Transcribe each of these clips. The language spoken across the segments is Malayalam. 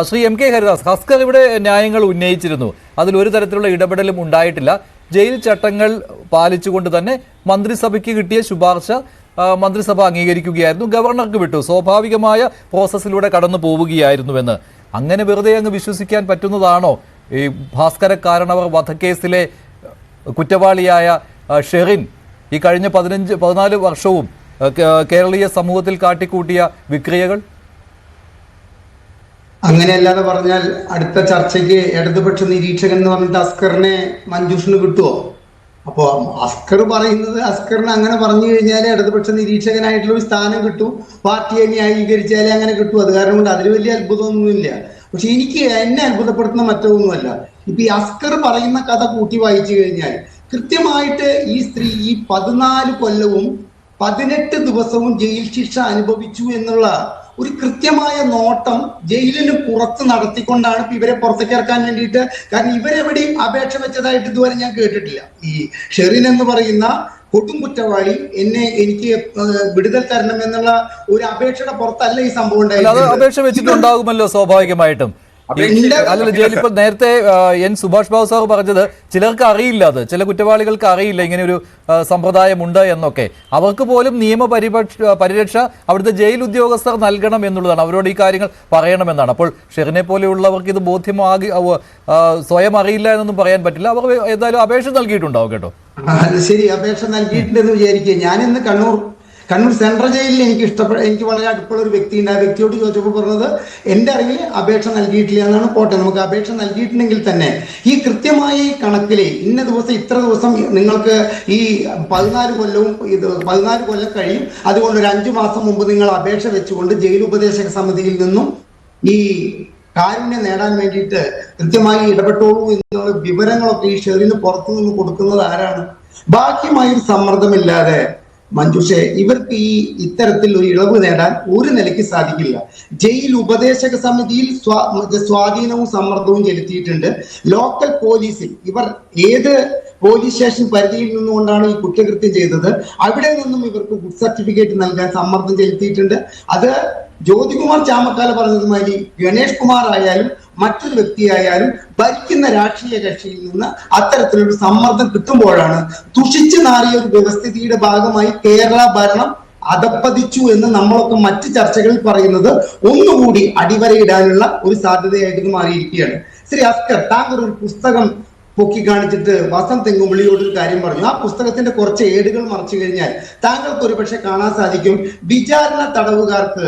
ശ്രീ എം കെ ഹരിദാസ്, ഹസ്കർ ഇവിടെ ന്യായങ്ങൾ ഉന്നയിച്ചിരുന്നു. അതിലൊരു തരത്തിലുള്ള ഇടപെടലും ഉണ്ടായിട്ടില്ല. ജയിൽ ചട്ടങ്ങൾ പാലിച്ചുകൊണ്ട് തന്നെ മന്ത്രിസഭയ്ക്ക് കിട്ടിയ ശുപാർശ മന്ത്രിസഭ അംഗീകരിക്കുകയായിരുന്നു, ഗവർണർക്ക് വിട്ടു, സ്വാഭാവികമായ പ്രോസസ്സിലൂടെ കടന്നു പോവുകയായിരുന്നുവെന്ന്. അങ്ങനെ വെറുതെ അങ്ങ് വിശ്വസിക്കാൻ പറ്റുന്നതാണോ ഈ ഭാസ്കരക്കാരണവർ വധക്കേസിലെ കുറ്റവാളിയായ ഷെറിൻ ഈ കഴിഞ്ഞ 14 വർഷവും കേരളീയ സമൂഹത്തിൽ കാട്ടിക്കൂട്ടിയ വിക്രിയകൾ? അങ്ങനെയല്ലാതെ പറഞ്ഞാൽ അടുത്ത ചർച്ചയ്ക്ക് ഇടതുപക്ഷ നിരീക്ഷകൻ എന്ന് പറഞ്ഞിട്ട് അസ്കറിനെ മഞ്ജുഷിന് കിട്ടുമോ? അപ്പോൾ അസ്കർ പറയുന്നത്, അസ്കറിന് അങ്ങനെ പറഞ്ഞു കഴിഞ്ഞാൽ ഇടതുപക്ഷ നിരീക്ഷകനായിട്ടുള്ള ഒരു സ്ഥാനം കിട്ടും, പാർട്ടിയെ ന്യായീകരിച്ചാലേ അങ്ങനെ കിട്ടും. അത് കാരണം കൊണ്ട് അതിൽ വലിയ അത്ഭുതമൊന്നുമില്ല. പക്ഷെ എന്നെ അത്ഭുതപ്പെടുത്തുന്ന മറ്റൊന്നുമല്ല, ഇപ്പൊ ഈ അസ്കർ പറയുന്ന കഥ കൂട്ടി വായിച്ചു കഴിഞ്ഞാൽ കൃത്യമായിട്ട് ഈ സ്ത്രീ ഈ 14 കൊല്ലവും 18 ദിവസവും ജയിൽ ശിക്ഷ അനുഭവിച്ചു എന്നുള്ള ഒരു കൃത്യമായ നോട്ടം ജയിലിന് പുറത്ത് നടത്തിക്കൊണ്ടാണ് ഇവരെ പുറത്തേക്ക് ഇറക്കാൻ വേണ്ടിയിട്ട്. കാരണം ഇവരെവിടെയും അപേക്ഷ വെച്ചതായിട്ട് ഇതുവരെ ഞാൻ കേട്ടിട്ടില്ല. ഈ ഷെറിൻ എന്ന് പറയുന്ന കൊടും കുറ്റവാളി എനിക്ക് വിടുതൽ തരണം എന്നുള്ള ഒരു അപേക്ഷയുടെ പുറത്തല്ല ഈ സംഭവം ഉണ്ടായത്. അപേക്ഷ വെച്ചിട്ടുണ്ടാകുമല്ലോ സ്വാഭാവികമായിട്ടും. അല്ലല്ല, ജയിലിപ്പോൾ നേരത്തെ എൻ സുഭാഷ് ബാബു സാർ പറഞ്ഞത് ചിലർക്ക് അറിയില്ല, അത് ചില കുറ്റവാളികൾക്ക് അറിയില്ല ഇങ്ങനെ ഒരു സമ്പ്രദായമുണ്ട് എന്നൊക്കെ. അവർക്ക് പോലും പരിരക്ഷ അവിടുത്തെ ജയിൽ ഉദ്യോഗസ്ഥർ നൽകണം എന്നുള്ളതാണ്, അവരോട് ഈ കാര്യങ്ങൾ പറയണമെന്നാണ്. അപ്പോൾ ഷെറിനെ പോലെയുള്ളവർക്ക് ഇത് ബോധ്യമാകി സ്വയം അറിയില്ല എന്നൊന്നും പറയാൻ പറ്റില്ല. അവർ ഏതായാലും അപേക്ഷ നൽകിയിട്ടുണ്ടാവും കേട്ടോ. അത് ശരി, അപേക്ഷ നൽകിയിട്ടുണ്ടെന്ന് വിചാരിക്കുക. ഞാനിന്ന് കണ്ണൂർ സെൻട്രൽ ജയിലിൽ എനിക്ക് വളരെ അടുപ്പുള്ള ഒരു വ്യക്തിയുണ്ട്. ആ വ്യക്തിയോട് ചോദിച്ചപ്പോൾ പറഞ്ഞത് എൻ്റെ അറിവിൽ അപേക്ഷ നൽകിയിട്ടില്ല എന്നാണ്. പോട്ടെ, നമുക്ക് അപേക്ഷ നൽകിയിട്ടുണ്ടെങ്കിൽ തന്നെ ഈ കൃത്യമായ ഈ കണക്കിലെ ഇന്ന ദിവസം ഇത്ര ദിവസം നിങ്ങൾക്ക് ഈ 14 കൊല്ലവും 14 കൊല്ലം കഴിയും, അതുകൊണ്ട് ഒരു 5 മാസം മുമ്പ് നിങ്ങൾ അപേക്ഷ വെച്ചുകൊണ്ട് ജയിൽ ഉപദേശക സമിതിയിൽ നിന്നും ഈ കാരുണ്യം നേടാൻ വേണ്ടിയിട്ട് കൃത്യമായി ഇടപെട്ടോളൂ എന്നുള്ള വിവരങ്ങളൊക്കെ ഈ ഷെറിന് പുറത്തു നിന്ന് കൊടുക്കുന്നത് ആരാണ്? ബാക്കിയുമായൊരു സമ്മർദ്ദമില്ലാതെ മഞ്ജുഷെ ഇവർക്ക് ഇത്തരത്തിൽ ഒരു ഇളവ് നേടാൻ ഒരു നിലയ്ക്ക് സാധിക്കില്ല. ജയിൽ ഉപദേശക സമിതിയിൽ സ്വാധീനവും സമ്മർദ്ദവും ചെലുത്തിയിട്ടുണ്ട്. ലോക്കൽ പോലീസിൽ ഇവർ ഏത് പോലീസ് സ്റ്റേഷൻ പരിധിയിൽ നിന്നുകൊണ്ടാണ് ഈ കുറ്റകൃത്യം ചെയ്തത്, അവിടെ നിന്നും ഇവർക്ക് ഗുഡ് സർട്ടിഫിക്കറ്റ് നൽകാൻ സമ്മർദ്ദം ചെലുത്തിയിട്ടുണ്ട്. അത് ജ്യോതികുമാർ ചാമക്കാല പറഞ്ഞതുമാതിരി ഗണേഷ് കുമാർ ആയാലും മറ്റൊരു വ്യക്തിയായാലും ഭരിക്കുന്ന രാഷ്ട്രീയ കക്ഷിയിൽ നിന്ന് അത്തരത്തിലൊരു സമ്മർദ്ദം കിട്ടുമ്പോഴാണ് ദുഷിച്ചു നാറിയ ഒരു വ്യവസ്ഥിതിയുടെ ഭാഗമായി കേരള ഭരണം അധപ്പതിച്ചു എന്ന് നമ്മളൊക്കെ മറ്റ് ചർച്ചകളിൽ പറയുന്നത് ഒന്നുകൂടി അടിവരയിടാനുള്ള ഒരു സാധ്യതയായിട്ട് മാറിയിരിക്കുകയാണ്. ശ്രീ അസ്കർ, താങ്കൾ ഒരു പുസ്തകം പൊക്കി കാണിച്ചിട്ട് വസന്ത് തെങ്ങുംപള്ളിയോട് ഒരു കാര്യം പറഞ്ഞു. ആ പുസ്തകത്തിന്റെ കുറച്ച് ഏടുകൾ മറിച്ചു കഴിഞ്ഞാൽ താങ്കൾക്ക് ഒരുപക്ഷെ കാണാൻ സാധിക്കും, വിചാരണ തടവുകാർക്ക്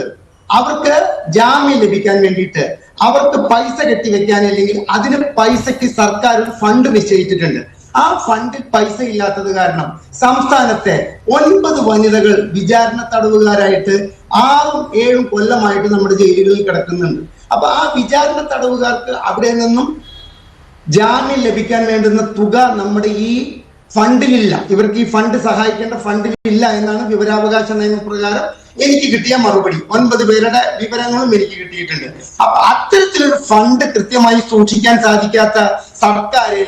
അവർക്ക് ജാമ്യം ലഭിക്കാൻ വേണ്ടിയിട്ട് അവർക്ക് പൈസ കെട്ടിവെക്കാൻ, അല്ലെങ്കിൽ അതിന് പൈസക്ക് സർക്കാർ ഒരു ഫണ്ട് നിശ്ചയിച്ചിട്ടുണ്ട്. ആ ഫണ്ടിൽ പൈസ ഇല്ലാത്തത് കാരണം സംസ്ഥാനത്തെ 9 വനിതകൾ വിചാരണ തടവുകാരായിട്ട് 6-7 കൊല്ലമായിട്ട് നമ്മുടെ ജയിലുകളിൽ കിടക്കുന്നുണ്ട്. അപ്പൊ ആ വിചാരണ തടവുകാർക്ക് അവിടെ നിന്നും ജാമ്യം ലഭിക്കാൻ വേണ്ടുന്ന തുക നമ്മുടെ ഈ ഫണ്ടിലില്ല. ഇവർക്ക് ഈ ഫണ്ട് സഹായിക്കേണ്ട ഫണ്ടിലില്ല എന്നാണ് വിവരാവകാശ നിയമപ്രകാരം എനിക്ക് കിട്ടിയ മറുപടി. 9 പേരുടെ വിവരങ്ങളും എനിക്ക് കിട്ടിയിട്ടുണ്ട്. അപ്പൊ അത്തരത്തിലൊരു ഫണ്ട് കൃത്യമായി സൂക്ഷിക്കാൻ സാധിക്കാത്ത സർക്കാരെ,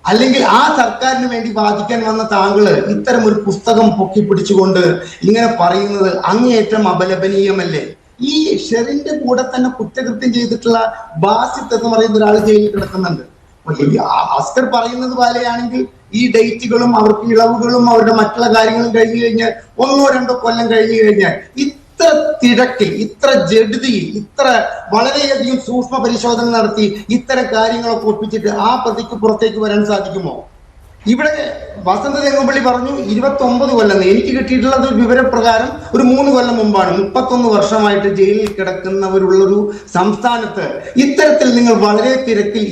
അല്ലെങ്കിൽ ആ സർക്കാരിന് വേണ്ടി വാദിക്കാൻ വന്ന താങ്കള് ഇത്തരം ഒരു പുസ്തകം പൊക്കിപ്പിടിച്ചുകൊണ്ട് ഇങ്ങനെ പറയുന്നത് അങ്ങേയറ്റം അപലപനീയമല്ലേ? ഈ ഷെറിന്റെ കൂടെ തന്നെ കുറ്റകൃത്യം ചെയ്തിട്ടുള്ള ബാസിത്ത് എന്ന് പറയുന്ന ഒരാൾ ജയിലിൽ കിടക്കുന്നുണ്ട്. അസ്കർ പറയുന്നത് പോലെയാണെങ്കിൽ ഈ ഡേറ്റുകളും അവർക്ക് ഇളവുകളും അവരുടെ മറ്റുള്ള കാര്യങ്ങളും കഴിഞ്ഞു കഴിഞ്ഞാൽ 1-2 കൊല്ലം കഴിഞ്ഞു കഴിഞ്ഞാൽ ഇത്ര തിരക്കിൽ, ഇത്ര ജഡ്തിയിൽ, ഇത്ര വളരെയധികം സൂക്ഷ്മ പരിശോധന നടത്തി ഇത്തരം കാര്യങ്ങളൊക്കെ ഒപ്പിച്ചിട്ട് ആ പ്രതിക്ക് പുറത്തേക്ക് വരാൻ സാധിക്കുമോ? ഇവിടെ വസന്ത് തെങ്ങുംപള്ളി പറഞ്ഞു 29 കൊല്ലം. എനിക്ക് കിട്ടിയിട്ടുള്ളത് വിവരപ്രകാരം ഒരു 3 കൊല്ലം മുമ്പാണ്. 31 വർഷമായിട്ട് ജയിലിൽ കിടക്കുന്നവരുള്ളൊരു സംസ്ഥാനത്ത് ഇത്തരത്തിൽ നിങ്ങൾ വളരെ തിരക്കിൽ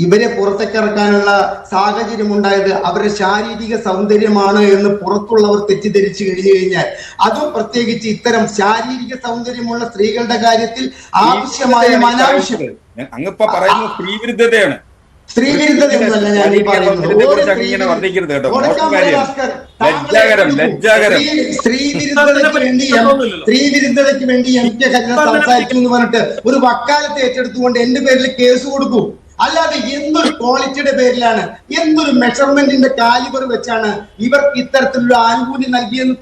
ഇവരെ പുറത്തേക്ക് ഇറക്കാനുള്ള സാഹചര്യം ഉണ്ടായത് അവരുടെ ശാരീരിക സൗന്ദര്യമാണ് എന്ന് പുറത്തുള്ളവർ തെറ്റിദ്ധരിച്ചു കഴിഞ്ഞു കഴിഞ്ഞാൽ, അതും പ്രത്യേകിച്ച് ഇത്തരം ശാരീരിക സൗന്ദര്യമുള്ള സ്ത്രീകളുടെ കാര്യത്തിൽ ആവശ്യമായും അനാവശ്യം സ്ത്രീവിരുദ്ധതയാണ്. സ്ത്രീവിരുദ്ധതയൊന്നുമല്ല ഞാൻ ഈ പറയുന്നത്. സ്ത്രീവിരുദ്ധതയ്ക്ക് വേണ്ടി എനിക്ക് സംസാരിക്കും എന്ന് പറഞ്ഞിട്ട് ഒരു വക്കാലത്ത് ഏറ്റെടുത്തുകൊണ്ട് എന്റെ പേരിൽ കേസ് കൊടുക്കും. അല്ലാതെ എന്തൊരു ക്വാളിറ്റിയുടെ പേരിലാണ്, എന്തൊരു മെഷർമെന്റിന്റെ കാലിബർ വെച്ചാണ് ഇവർക്ക് ഇത്തരത്തിലുള്ള ആനുകൂല്യം നൽകിയെന്ന്